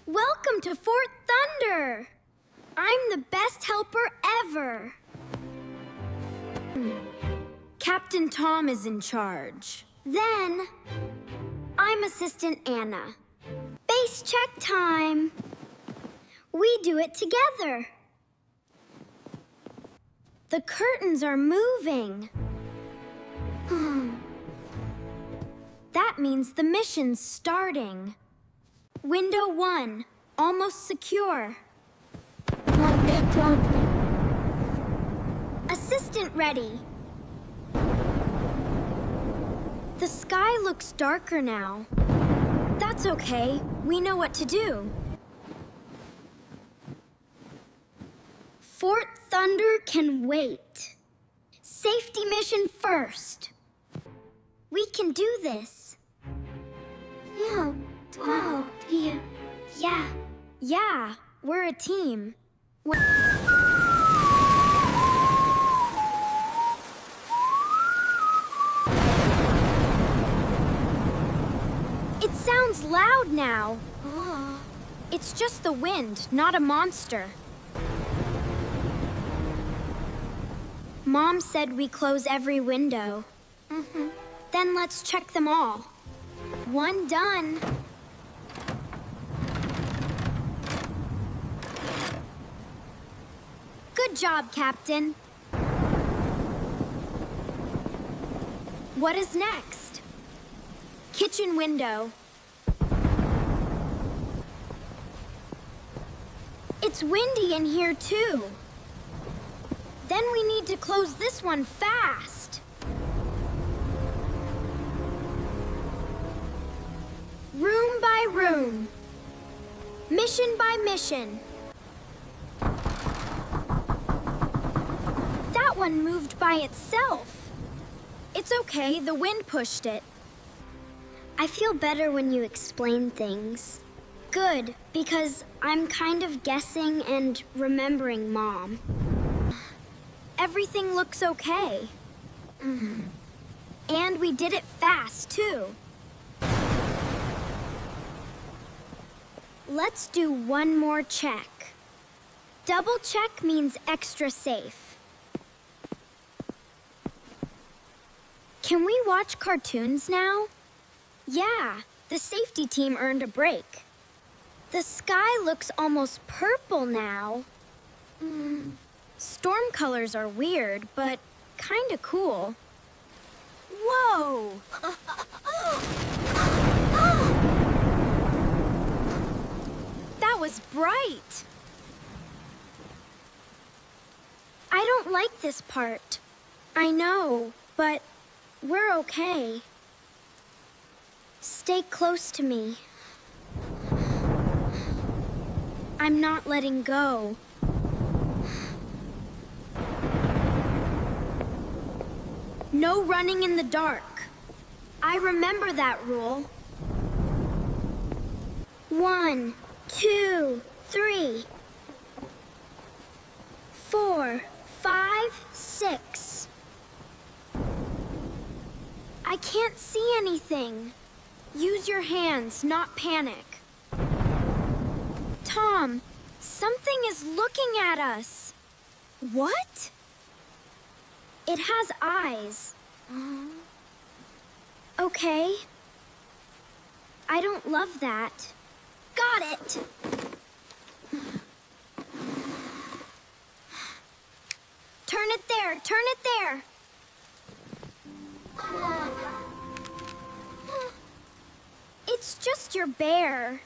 Welcome to Fort Thunder! I'm the best helper ever. Captain Tom is in charge. Then, I'm Assistant Anna. Base check time. We do it together. The curtains are moving. That means the mission's starting. Window 1, almost secure. Assistant ready. The sky looks darker now. That's okay. We know what to do. Fort Thunder can wait. Safety mission first. We can do this. Yeah, we're a team. It sounds loud now. It's just the wind, not a monster. Mom said we close every window. Then let's check them all. One done. Good job, Captain. What is next? Kitchen window. It's windy in here, too. Then we need to close this one fast. Room by room. Mission by mission. That one moved by itself. It's okay, the wind pushed it. I feel better when you explain things. Good, because I'm kind of guessing and remembering Mom. Everything looks okay. And we did it fast, too. Let's do one more check. Double check means extra safe. Can we watch cartoons now? Yeah, the safety team earned a break. The sky looks almost purple now. Storm colors are weird, but kinda cool. Whoa! That was bright. I don't like this part. I know, but we're okay. Stay close to me. I'm not letting go. No running in the dark. I remember that rule. 1, 2, 3, 4, 5, 6. I can't see anything. Use your hands, not panic. Tom, something is looking at us. What? It has eyes. Okay. I don't love that. Got it! Turn it there, turn it there! It's just your bear.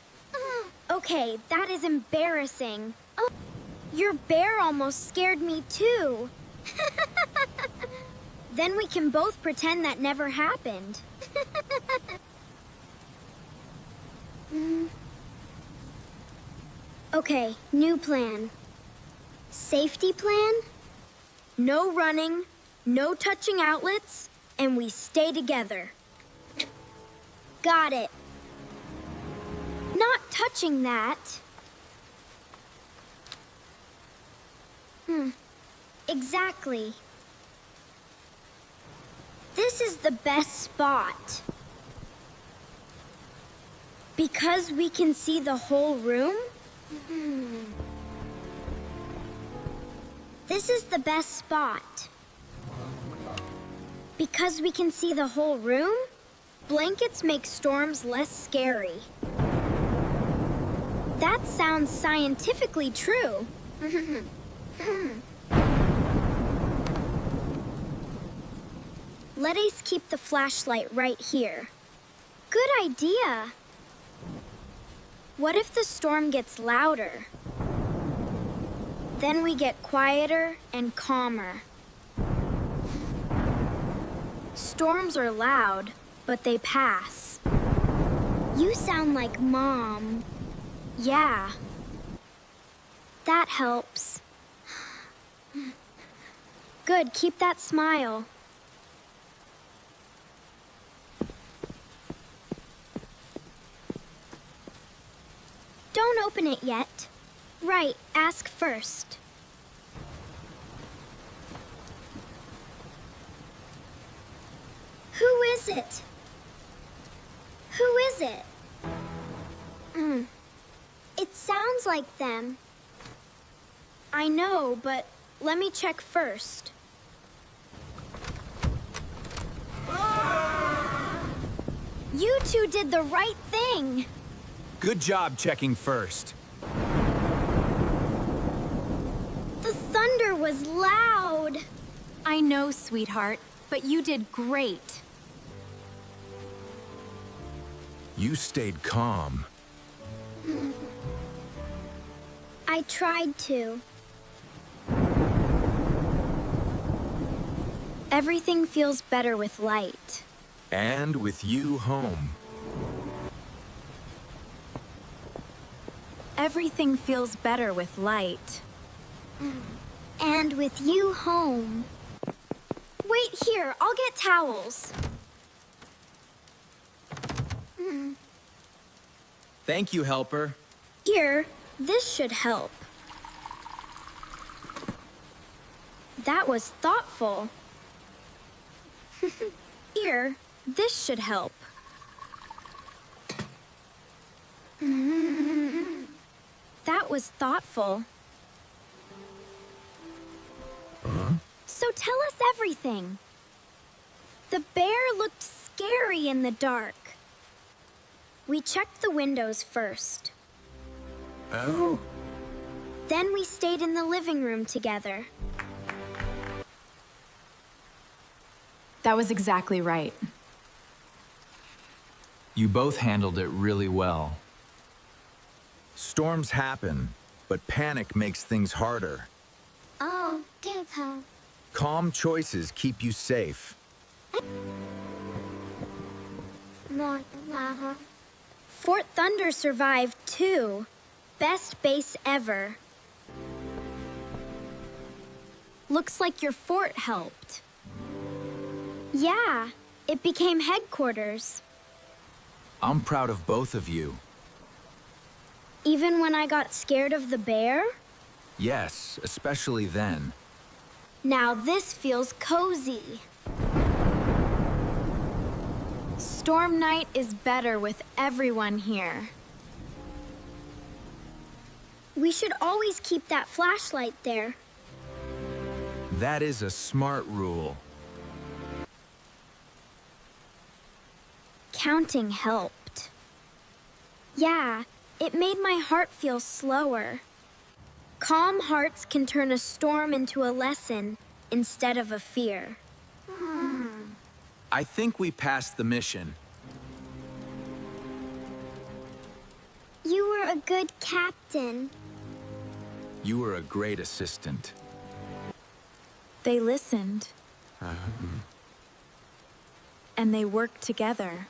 Okay, that is embarrassing. Your bear almost scared me too. Then we can both pretend that never happened. Okay, new plan. Safety plan? No running, no touching outlets, and we stay together. Got it. Not touching that. Exactly. This is the best spot. Because we can see the whole room? This is the best spot. Because we can see the whole room, blankets make storms less scary. That sounds scientifically true. Let Ace keep the flashlight right here. Good idea. What if the storm gets louder? Then we get quieter and calmer. Storms are loud, but they pass. You sound like Mom. Yeah. That helps. Good, keep that smile. Don't open it yet. Right, ask first. Who is it? Who is it? It sounds like them. I know, but let me check first. You two did the right thing. Good job checking first. The thunder was loud. I know, sweetheart, but you did great. You stayed calm. I tried to. Everything feels better with light. And with you home. Everything feels better with light. And with you home. Wait here, I'll get towels. Thank you, helper. Here, this should help. That was thoughtful. Here, this should help. That was thoughtful. So tell us everything. The bear looked scary in the dark. We checked the windows first. Oh? Then we stayed in the living room together. That was exactly right. You both handled it really well. Storms happen, but panic makes things harder. Oh, Calm choices keep you safe. Fort Thunder survived too. Best base ever. Looks like your fort helped. Yeah, it became headquarters. I'm proud of both of you. Even when I got scared of the bear? Yes, especially then. Now this feels cozy. Storm night is better with everyone here. We should always keep that flashlight there. That is a smart rule. Counting helped. Yeah, it made my heart feel slower. Calm hearts can turn a storm into a lesson instead of a fear. I think we passed the mission. You were a good captain. You were a great assistant. They listened. And they worked together.